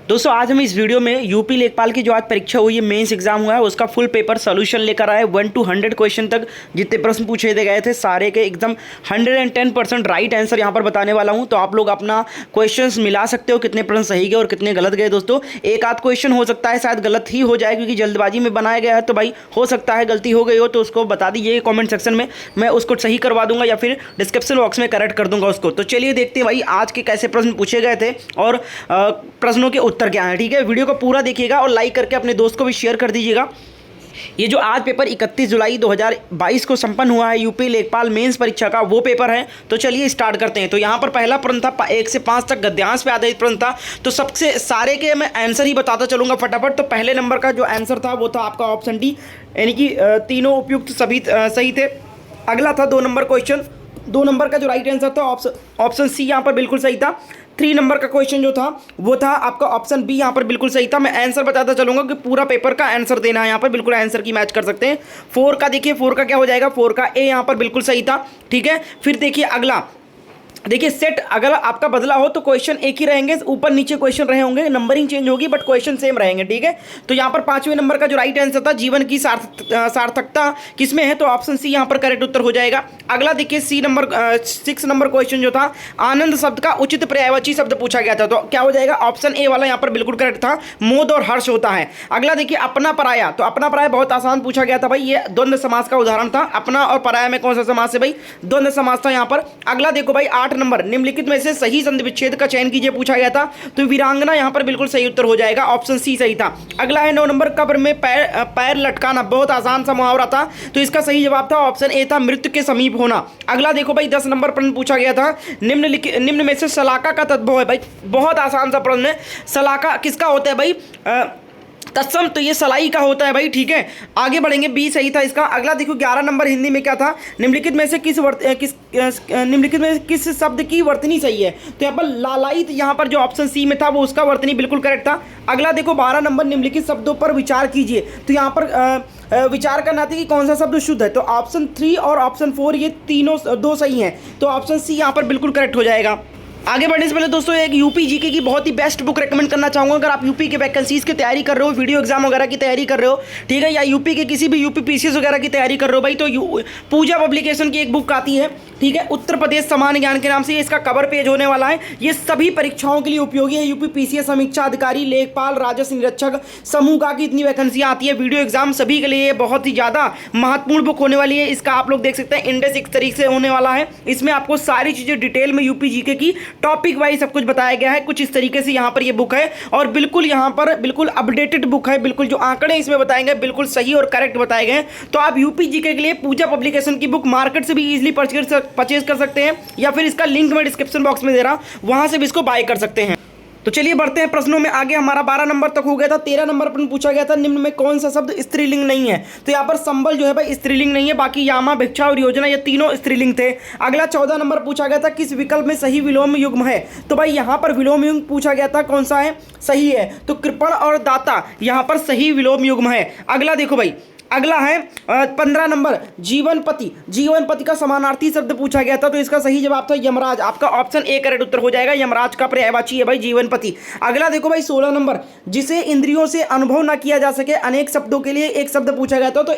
दोस्तों आज हम इस वीडियो में यूपी लेखपाल की जो आज परीक्षा हुई है, मेंस एग्जाम हुआ है, उसका फुल पेपर सोल्यूशन लेकर आए। 1 to 100 क्वेश्चन तक जितने प्रश्न पूछे गए थे सारे के एकदम 110% राइट आंसर यहां पर बताने वाला हूं। तो आप लोग अपना क्वेश्चंस मिला सकते हो, कितने प्रश्न सही गए और कितने गलत गए। दोस्तों एक आध क्वेश्चन हो सकता है शायद गलत ही हो जाए क्योंकि जल्दबाजी में बनाया गया है, तो भाई हो सकता है गलती हो गई हो तो उसको बता दीजिए कॉमेंट सेक्शन में, मैं उसको सही करवा दूंगा या फिर डिस्क्रिप्शन बॉक्स में करेक्ट कर दूंगा उसको। तो चलिए देखते हैं भाई आज के कैसे प्रश्न पूछे गए थे और प्रश्नों के उत्तर क्या हैं। ठीक है, वीडियो को पूरा देखिएगा और लाइक करके अपने दोस्त को भी शेयर कर दीजिएगा। ये जो आज पेपर 31 जुलाई 2022 को संपन्न हुआ है यूपी लेखपाल मेंस परीक्षा का, वो पेपर है। तो चलिए स्टार्ट करते हैं। तो यहाँ पर पहला प्रश्न था 1 से 5 तक गद्यांश पे आधारित प्रश्न था। तो सबसे सारे के मैं आंसर ही बताता चलूंगा फटाफट। तो पहले नंबर का जो आंसर था वो था आपका ऑप्शन डी, यानी कि तीनों उपयुक्त सभी सही थे। अगला था 2 नंबर क्वेश्चन, 2 नंबर का जो राइट आंसर था ऑप्शन सी यहाँ पर बिल्कुल सही था। 3 नंबर का क्वेश्चन जो था वो था आपका ऑप्शन बी, यहाँ पर बिल्कुल सही था। मैं आंसर बताता चलूंगा कि पूरा पेपर का आंसर देना है, यहाँ पर बिल्कुल आंसर की मैच कर सकते हैं। 4 का देखिए, 4 का क्या हो जाएगा, 4 का ए यहाँ पर बिल्कुल सही था। ठीक है, फिर देखिए अगला, देखिए सेट अगर आपका बदला हो तो क्वेश्चन एक ही रहेंगे, ऊपर नीचे क्वेश्चन रहे होंगे, नंबरिंग चेंज होगी बट क्वेश्चन सेम रहेंगे। ठीक है, तो यहाँ पर 5वें नंबर का जो राइट आंसर था जीवन की सार्थकता किसमें है, तो ऑप्शन सी यहाँ पर करेक्ट उत्तर हो जाएगा। अगला देखिए 6 नंबर क्वेश्चन जो था आनंद शब्द का उचित पर्यायवाची शब्द पूछा गया था, तो क्या हो जाएगा, ऑप्शन ए वाला यहाँ पर बिल्कुल करेक्ट था, मोद और हर्ष होता है। अगला देखिए अपना पराया, तो अपना पराया बहुत आसान पूछा गया था भाई, ये द्वंद्व समास का उदाहरण था। अपना और पराया में कौन सा समास है भाई, द्वंद्व समास था यहाँ पर। अगला देखो भाई 8 नंबर, निम्नलिखित में से सही संधि विच्छेद का चयन कीजिए पूछा गया था, तो वीरांगना यहाँ पर बिल्कुल सही उत्तर हो जाएगा, ऑप्शन सी सही था। अगला है 9 नंबर, कब्र में पैर लटकाना, बहुत आसान सा मुहावरा था, तो इसका सही जवाब था ऑप्शन ए था, मृत्यु के समीप होना। अगला देखो भाई 10 नंबर प्रश्न पूछा गया था, निम्न में से शलाका का तद्भव है भाई, बहुत आसान सा प्रश्न है। शलाका किसका होता है भाई, तत्सम, तो ये सलाई का होता है भाई। ठीक है, आगे बढ़ेंगे, बी सही था इसका। अगला देखो 11 नंबर हिंदी में क्या था, निम्नलिखित में से किस शब्द की वर्तनी सही है, तो यहाँ पर लालायित, यहाँ पर जो ऑप्शन सी में था वो उसका वर्तनी बिल्कुल करेक्ट था। अगला देखो 12 नंबर, निम्नलिखित शब्दों पर विचार कीजिए, तो यहाँ पर विचार करना था कि कौन सा शब्द शुद्ध है, तो ऑप्शन 3 और ऑप्शन 4 ये तीनों 2 सही हैं, तो ऑप्शन सी यहाँ पर बिल्कुल करेक्ट हो जाएगा। आगे बढ़ने से पहले दोस्तों एक यूपी जीके की बहुत ही बेस्ट बुक रेकमेंड करना चाहूँगा। अगर आप यूपी के वैकेंसीज की तैयारी कर रहे हो, वीडियो एग्जाम वगैरह की तैयारी कर रहे हो, ठीक है, या यूपी के किसी भी यूपी पीसीएस वगैरह की तैयारी कर रहे हो भाई, तो पूजा पब्लिकेशन की एक बुक आती है, ठीक है, उत्तर प्रदेश समान ज्ञान के नाम से, इसका कवर पेज होने वाला है। ये सभी परीक्षाओं के लिए उपयोगी है, यूपी पीसीएस, समीक्षा अधिकारी, लेखपाल, राजस्व निरीक्षक, समूह का की इतनी वैकेंसियाँ आती है, वीडियो एग्जाम सभी के लिए बहुत ही ज़्यादा महत्वपूर्ण बुक होने वाली है। इसका आप लोग देख सकते हैं इंडेक्स एक तरीके से होने वाला है, इसमें आपको सारी चीज़ें डिटेल में यूपी जीके की टॉपिक वाइज कुछ बताया गया है, कुछ इस तरीके से यहाँ पर ये बुक है और बिल्कुल यहाँ पर बिल्कुल अपडेटेड बुक है, बिल्कुल जो आंकड़े इसमें बताए गए बिल्कुल सही और करेक्ट बताए गए। तो आप यूपी जीके के लिए पूजा पब्लिकेशन की बुक मार्केट से भी इजीली परचेज कर सकते हैं या फिर इसका लिंक मैं डिस्क्रिप्शन बॉक्स में दे रहा हूं, वहां से भी इसको बाय कर सकते हैं। तो चलिए बढ़ते हैं प्रश्नों में आगे। हमारा 12 नंबर तक हो गया था। 13 नंबर प्रश्न पूछा गया था, निम्न में कौन सा शब्द स्त्रीलिंग नहीं है, तो यहाँ पर संबल जो है भाई स्त्रीलिंग नहीं है, बाकी यामा, भिक्षा और योजना ये तीनों स्त्रीलिंग थे। अगला 14 नंबर पूछा गया था, किस विकल्प में सही विलोम युग्म है, तो भाई यहाँ पर विलोम युग्म पूछा गया था, कौन सा है सही है, तो कृपण और दाता यहाँ पर सही विलोम युग्म है। अगला देखो भाई, अगला है 15 नंबर, जीवनपति, जीवनपति का समानार्थी शब्द पूछा गया था, तो इसका सही जवाब था यमराज, आपका ऑप्शन ए करेक्ट उत्तर हो जाएगा, यमराज का पर्यायवाची है भाई जीवनपति। अगला देखो भाई 16 नंबर, जिसे इंद्रियों से अनुभव न किया जा सके, अनेक शब्दों के लिए एक शब्द पूछा गया था, तो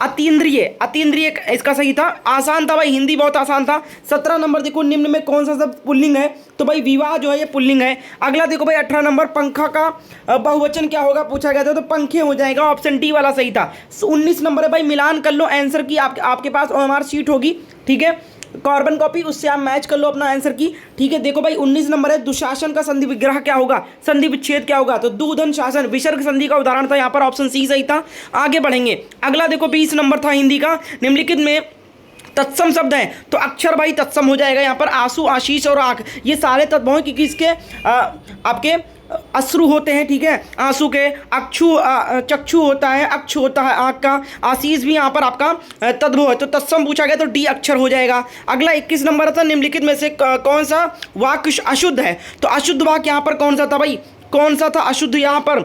अतीन्द्रिय, अतीन्द्रिय इसका सही था, आसान था भाई, हिंदी बहुत आसान था। 17 नंबर देखो, निम्न में कौन सा शब्द पुल्लिंग है, तो भाई विवाह जो है ये पुल्लिंग है। अगला देखो भाई 18 नंबर, पंखा का बहुवचन क्या होगा पूछा गया था, तो पंखे हो जाएगा, ऑप्शन डी वाला सही था। 19 नंबर है भाई, मिलान कर लो आंसर की, आपके पास ओएमआर शीट होगी, ठीक है, कार्बन कॉपी, उससे आप मैच कर लो अपना आंसर की, ठीक है। देखो भाई 19 नंबर है, दुशासन का संधि विग्रह क्या होगा, संधि विच्छेद क्या होगा, तो दूधन शासन, विसर्ग संधि का उदाहरण था, यहाँ पर ऑप्शन सी सही था। आगे बढ़ेंगे, अगला देखो 20 नंबर था हिंदी का, निम्नलिखित में तत्सम शब्द है, तो अक्षर भाई तत्सम हो जाएगा, यहाँ पर आंसू, आशीष और आंख ये सारे तत्व हैं क्योंकि इसके आपके अश्रु होते हैं, ठीक है, आंसू के, चक्षु होता है, अक्षु होता है आँख का, आशीष भी यहाँ पर आपका तद्भव है, तो तत्सम पूछा गया तो डी अक्षर हो जाएगा। अगला 21 नंबर था, निम्नलिखित में से कौन सा वाक्य अशुद्ध है, तो अशुद्ध वाक्य यहाँ पर कौन सा था भाई, कौन सा था अशुद्ध यहाँ पर,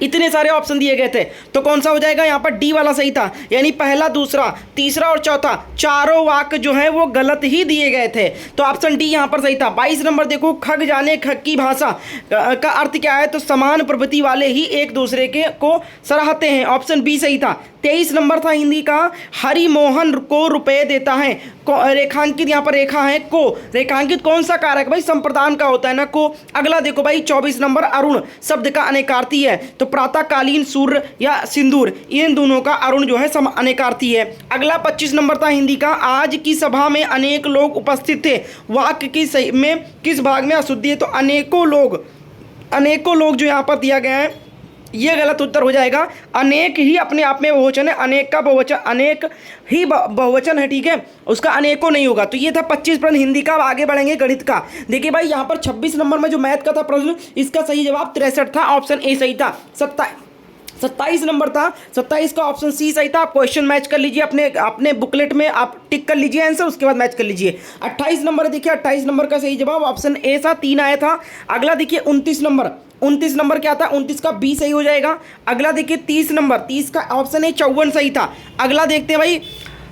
इतने सारे ऑप्शन दिए गए थे, तो कौन सा हो जाएगा यहाँ पर? डी वाला सही था। यानी पहला, दूसरा, तीसरा और चौथा चारों वाक्य जो है वो गलत ही दिए गए थे, तो ऑप्शन डी यहाँ पर सही था। 22 नंबर देखो, खग जाने खग की भाषा का अर्थ क्या है? तो समान प्रवृत्ति वाले ही एक दूसरे के को सराहते हैं, ऑप्शन बी सही था। 23 नंबर था हिंदी का, हरिमोहन को रुपए देता है। रेखांकित यहाँ पर रेखा है को, रेखांकित कौन सा कारक भाई? संप्रदान का होता है ना को। अगला देखो भाई 24 नंबर, अरुण शब्द का अनेकार्थी है, तो प्रातःकालीन, सूर्य या सिंदूर, इन दोनों का अरुण जो है सम अनेकार्थी है। अगला 25 नंबर था हिंदी का, आज की सभा में अनेक लोग उपस्थित थे, वाक्य की सही में किस भाग में अशुद्धि है? तो अनेकों लोग जो यहाँ पर दिया गया है ये गलत उत्तर हो जाएगा। अनेक ही अपने आप में बहुवचन है, अनेक का बहुवचन, अनेक ही बहुवचन है, ठीक है, उसका अनेकों नहीं होगा। तो ये था 25 प्रश्न हिंदी का। अब आगे बढ़ेंगे गणित का। देखिए भाई यहाँ पर 26 नंबर में जो मैथ का था प्रश्न, इसका सही जवाब 63 था, ऑप्शन ए सही था। 27 नंबर था, 27 का ऑप्शन सी सही था। आप क्वेश्चन मैच कर लीजिए अपने बुकलेट में, आप टिक कर लीजिए आंसर, उसके बाद मैच कर लीजिए। 28 नंबर देखिए, 28 नंबर का सही जवाब ऑप्शन ए था, 3 आया था। अगला देखिए 29 नंबर क्या था? 29 का बी सही हो जाएगा। अगला देखिए 30 नंबर, 30 का ऑप्शन ए 54 सही था। अगला देखते हैं भाई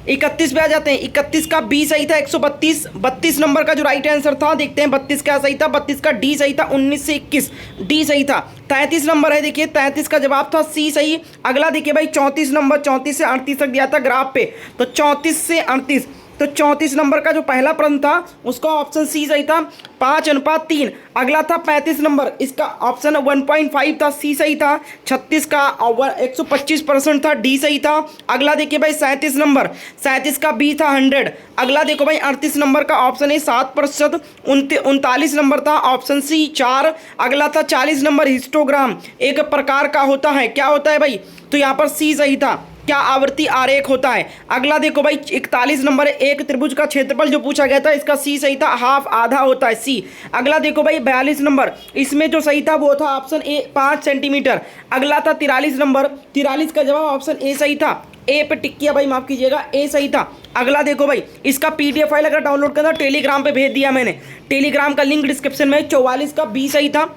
31 पे आ जाते हैं, 31 का बी सही था। 132 नंबर का जो राइट आंसर था, देखते हैं 32 क्या सही था? 32 का डी सही था। 19 से 21 डी सही था। 33 नंबर है, देखिए 33 का जवाब था सी सही। अगला देखिए भाई 34 नंबर, 34 से 38 तक दिया था ग्राफ पे, तो 34 से 38, तो 34 नंबर का जो पहला प्रश्न था उसका ऑप्शन सी सही था, 5:3। अगला था 35 नंबर, इसका ऑप्शन 1.5 था, सी सही था। 36 का 125% था, डी सही था। अगला देखिए भाई 37 नंबर, 37 का बी था 100। अगला देखो भाई 38 नंबर का ऑप्शन ए 7%। 39 नंबर था ऑप्शन सी 4। अगला था 40 नंबर, हिस्टोग्राम एक प्रकार का होता है, क्या होता है भाई? तो यहाँ पर सी सही था, क्या आवर्ती आरेख होता है। अगला देखो भाई 41 नंबर, एक त्रिभुज का क्षेत्रफल जो पूछा गया था, इसका सी सही था, हाफ आधा होता है, सी। अगला देखो भाई 42 नंबर, इसमें जो सही था वो था ऑप्शन ए 5 सेंटीमीटर। अगला था 43 नंबर, 43 का जवाब ऑप्शन ए सही था, ए पे टिक किया भाई, माफ कीजिएगा, ए सही था। अगला देखो भाई इसका पीडीएफ फाइल अगर डाउनलोड करना, टेलीग्राम पे भेज दिया मैंने, टेलीग्राम का लिंक डिस्क्रिप्शन में। 44 का बी सही था।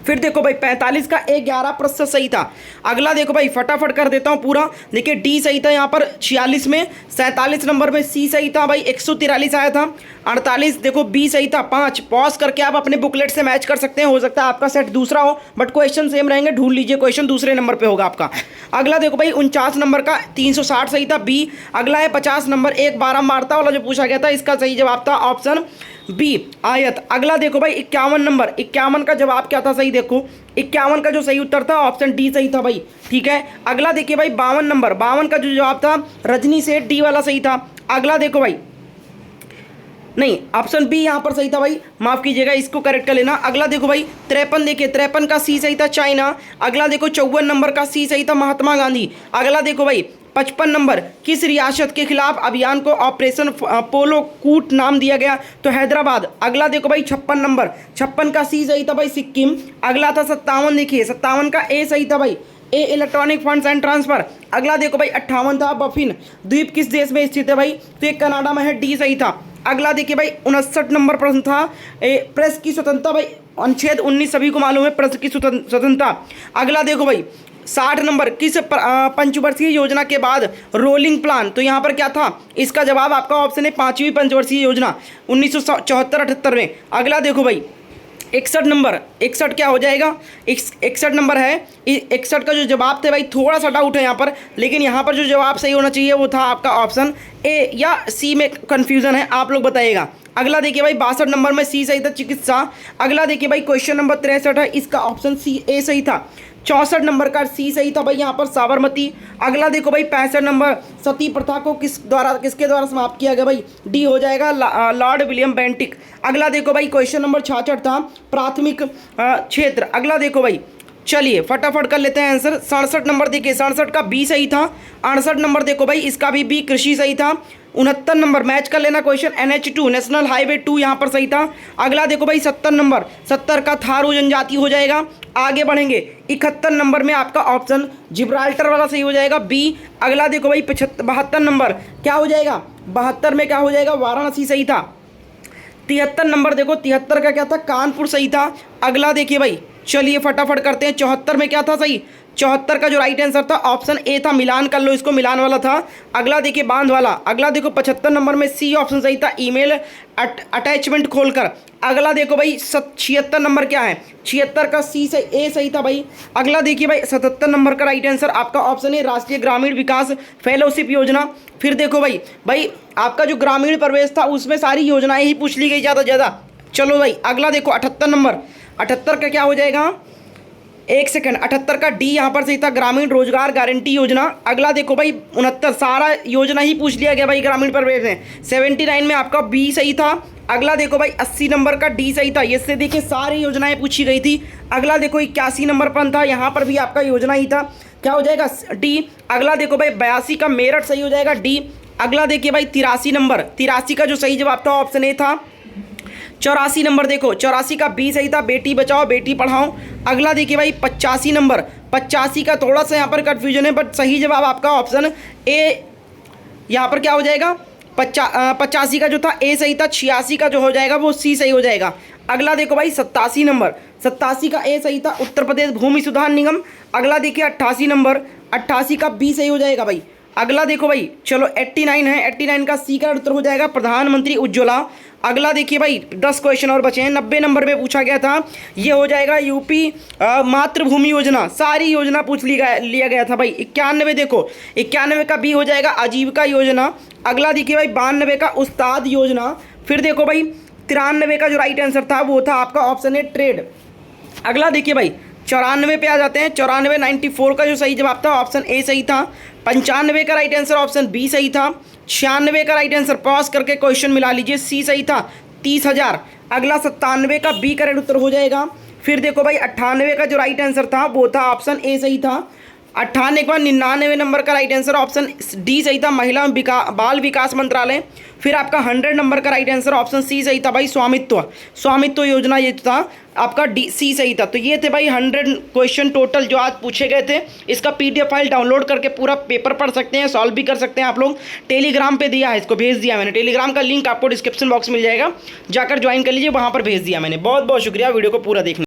फिर देखो भाई 45 का 11% सही था। अगला देखो भाई फटाफट कर देता हूं पूरा, देखिए डी सही था यहाँ पर 46 में। 47 नंबर में सी सही था भाई, 143 आया था। 48 देखो बी सही था, 5। पॉज करके आप अपने बुकलेट से मैच कर सकते हैं, हो सकता है आपका सेट दूसरा हो बट क्वेश्चन सेम रहेंगे, ढूंढ लीजिए क्वेश्चन दूसरे नंबर पे होगा आपका। अगला देखो भाई 49 नंबर का 360 सही था, बी। अगला है 50 नंबर, 1 12 मारता वाला जो पूछा गया था, इसका सही जवाब था ऑप्शन बी आयत। अगला देखो भाई 51 नंबर, 51 का जवाब क्या था? सही देखो 51 का जो सही उत्तर था ऑप्शन डी सही था भाई, ठीक है। अगला देखिए भाई 52 नंबर, 52 का जो जवाब था रजनी से, डी वाला सही था। अगला देखो भाई नहीं, ऑप्शन बी यहाँ पर सही था भाई, माफ कीजिएगा, इसको करेक्ट कर लेना। अगला देखो भाई 53, देखिए 53 का सी सही था, चाइना। अगला देखो 54 नंबर का सी सही था, महात्मा गांधी। अगला देखो भाई 55 नंबर, किस रियासत के खिलाफ अभियान को ऑपरेशन पोलो कूट नाम दिया गया? तो हैदराबाद। अगला देखो भाई 56 नंबर, 56 का सी सही था भाई, सिक्किम। अगला था 57, देखिए 57 का ए सही था भाई, ए इलेक्ट्रॉनिक फंड्स एंड ट्रांसफर। अगला देखो भाई 58 था, बफिन द्वीप किस देश में स्थित है भाई? तो ये कनाडा में है, डी सही था। अगला देखिए भाई 59 नंबर प्रश्न था, प्रेस की स्वतंत्रता भाई, अनुच्छेद 19 सभी को मालूम है, प्रेस की स्वतंत्रता। अगला देखो भाई 60 नंबर, किस पंचवर्षीय योजना के बाद रोलिंग प्लान? तो यहाँ पर क्या था? इसका जवाब आपका ऑप्शन है 5वीं पंचवर्षीय योजना 1974-78 में। अगला देखो भाई 61 नंबर, 61 क्या हो जाएगा? 61 नंबर है, 61 का जो जवाब थे भाई, थोड़ा सा डाउट है यहाँ पर, लेकिन यहाँ पर जो जवाब सही होना चाहिए वो था आपका ऑप्शन ए या सी में कन्फ्यूज़न है, आप लोग बताइएगा। अगला देखिए भाई 62 नंबर में सी सही था, चिकित्सा। अगला देखिए भाई क्वेश्चन नंबर 63 है, इसका ऑप्शन सी ए सही था। 64 नंबर का सी सही था भाई यहाँ पर, साबरमती। अगला देखो भाई 65 नंबर, सती प्रथा को किसके द्वारा समाप्त किया गया भाई? डी हो जाएगा, लॉर्ड विलियम बेंटिक। अगला देखो भाई क्वेश्चन नंबर 66 था, प्राथमिक क्षेत्र। अगला देखो भाई, चलिए फटाफट कर लेते हैं आंसर। 67 नंबर देखिए, 67 का बी सही था। 68 नंबर देखो भाई, इसका भी बी, कृषि सही था। 69 नंबर मैच कर लेना क्वेश्चन, NH2 नेशनल हाईवे 2 यहाँ पर सही था। अगला देखो भाई 70 नंबर, 70 का थारू जनजाति हो जाएगा। आगे बढ़ेंगे 71 नंबर में आपका ऑप्शन जिब्राल्टर वाला सही हो जाएगा, बी। अगला देखो भाई 72 नंबर क्या हो जाएगा? 72 में क्या हो जाएगा? वाराणसी सही था। 73 नंबर देखो, 73 का क्या था? कानपुर सही था। अगला देखिए भाई चलिए फटाफट करते हैं। 74 में क्या था सही? 74 का जो राइट आंसर था ऑप्शन ए था। मिलान कर लो इसको, मिलान वाला था। अगला देखिए बांध वाला। अगला देखो 75 नंबर में सी ऑप्शन सही था, ईमेल अटैचमेंट खोलकर। अगला देखो भाई 76 नंबर क्या है? 76 का सी से ए सही था भाई। अगला देखिए भाई 77 नंबर का राइट आंसर आपका ऑप्शन है राष्ट्रीय ग्रामीण विकास फेलोशिप योजना। फिर देखो भाई आपका जो ग्रामीण प्रवेश था उसमें सारी योजनाएं ही पूछ ली गई ज़्यादा से ज़्यादा। चलो भाई अगला देखो 78 नंबर। 78 का क्या हो जाएगा? एक सेकंड, 78 का डी यहाँ पर सही था, ग्रामीण रोजगार गारंटी योजना। अगला देखो भाई 69, सारा योजना ही पूछ लिया गया भाई ग्रामीण प्रवेश में। 79 में आपका बी सही था। अगला देखो भाई 80 नंबर का डी सही था। इससे देखिए सारी योजनाएं पूछी गई थी। अगला देखो 81 नंबर पर था, यहाँ पर भी आपका योजना ही था, क्या हो जाएगा? डी। अगला देखो भाई 82 का मेरठ सही हो जाएगा, डी। अगला देखिए भाई 83 नंबर, 83 का जो सही जवाब था ऑप्शन ए था। 84 नंबर देखो, 84 का बी सही था, बेटी बचाओ बेटी पढ़ाओ। अगला देखिए भाई 85 नंबर, 85 का थोड़ा सा यहाँ पर कन्फ्यूजन है बट सही जवाब आपका ऑप्शन ए यहाँ पर क्या हो जाएगा? 85 का जो था ए सही था, 86 का जो हो जाएगा वो सी सही हो जाएगा। अगला देखो भाई 87 नंबर, 87 का ए सही था, उत्तर प्रदेश भूमि सुधार निगम। अगला देखिए 88 नंबर, 88 का बी सही हो जाएगा भाई। अगला देखो भाई चलो 89 है, 89 का सी का उत्तर हो जाएगा प्रधानमंत्री उज्ज्वला। अगला देखिए भाई 10 क्वेश्चन और बचे हैं। 90 नंबर में पूछा गया था, ये हो जाएगा यूपी मातृभूमि योजना। सारी योजना पूछ लिया गया था भाई। 91 देखो, 91 का बी हो जाएगा आजीविका योजना। अगला देखिए भाई 92 का उस्ताद योजना। फिर देखो भाई 93 का जो राइट आंसर था वो था आपका ऑप्शन ए ट्रेड। अगला देखिए भाई 94 पे आ जाते हैं। 94 94 का जो सही जवाब था ऑप्शन ए सही था। 95 का राइट आंसर ऑप्शन बी सही था। 96 का राइट आंसर पॉज करके क्वेश्चन मिला लीजिए, सी सही था, 30,000। अगला 97 का बी करेक्ट उत्तर हो जाएगा। फिर देखो भाई 98 का जो राइट आंसर था वो था ऑप्शन ए सही था। 98 के बाद 99 नंबर का राइट आंसर ऑप्शन डी सही था, महिला बाल विकास मंत्रालय। फिर आपका 100 नंबर का राइट आंसर ऑप्शन सी सही था भाई, स्वामित्व योजना ये था आपका, डी सी सही था। तो ये थे भाई 100 क्वेश्चन टोटल जो आज पूछे गए थे। इसका PDF फाइल डाउनलोड करके पूरा पेपर पढ़ सकते हैं, सॉल्व भी कर सकते हैं आप लोग। टेलीग्राम पे दिया है, इसको भेज दिया मैंने। टेलीग्राम का लिंक आपको डिस्क्रिप्शन बॉक्स मिल जाएगा, जाकर ज्वाइन कर लीजिए, वहाँ पर भेज दिया मैंने। बहुत बहुत शुक्रिया वीडियो को पूरा देखने।